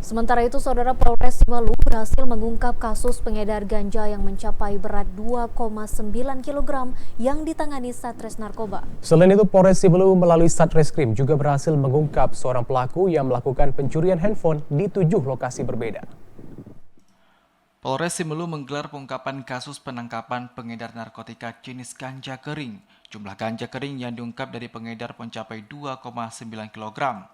Sementara itu, Saudara, Polres Simalung berhasil mengungkap kasus pengedar ganja yang mencapai berat 2,9 kg yang ditangani Satres Narkoba. Selain itu, Polres Simalung melalui Satreskrim juga berhasil mengungkap seorang pelaku yang melakukan pencurian handphone di 7 lokasi berbeda. Polres Simalung menggelar pengungkapan kasus penangkapan pengedar narkotika jenis ganja kering. Jumlah ganja kering yang diungkap dari pengedar mencapai 2,9 kg.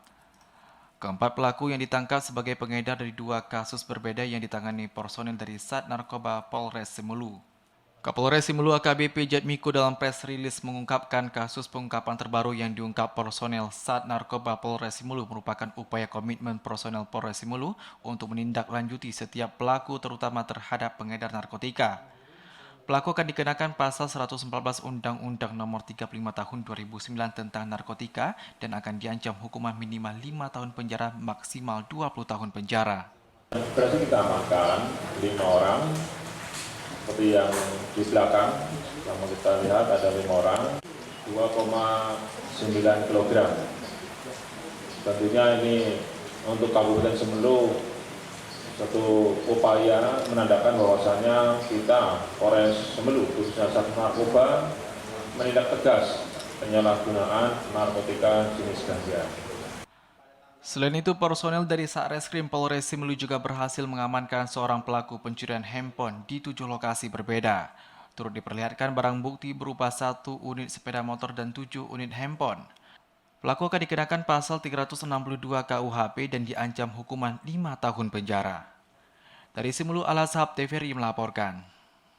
Keempat pelaku yang ditangkap sebagai pengedar dari 2 kasus berbeda yang ditangani personel dari Sat Narkoba Polres Simalung. Kapolres Simalung AKBP Jatmiko dalam press release mengungkapkan kasus pengungkapan terbaru yang diungkap personel Sat Narkoba Polres Simalung merupakan upaya komitmen personel Polres Simalung untuk menindaklanjuti setiap pelaku terutama terhadap pengedar narkotika. Pelaku akan dikenakan pasal 114 Undang-Undang Nomor 35 Tahun 2009 tentang narkotika dan akan diancam hukuman minimal 5 tahun penjara maksimal 20 tahun penjara. Berarti kita amankan 5 orang, seperti yang di belakang, yang kita lihat ada 5 orang, 2,9 kg. Tentunya ini untuk Kabupaten Simalung satu upaya menandakan bahwasannya kita Polres Simalung khususnya Sat Narkoba menindak tegas penyalahgunaan narkotika jenis ganja. Selain itu, personel dari Satreskrim Polres Simalung juga berhasil mengamankan seorang pelaku pencurian handphone di 7 lokasi berbeda. Turut diperlihatkan barang bukti berupa 1 unit sepeda motor dan 7 unit handphone. Pelaku akan dikenakan pasal 362 KUHP dan diancam hukuman 5 tahun penjara. Dari Simalung, Al-Azhab TVRI melaporkan.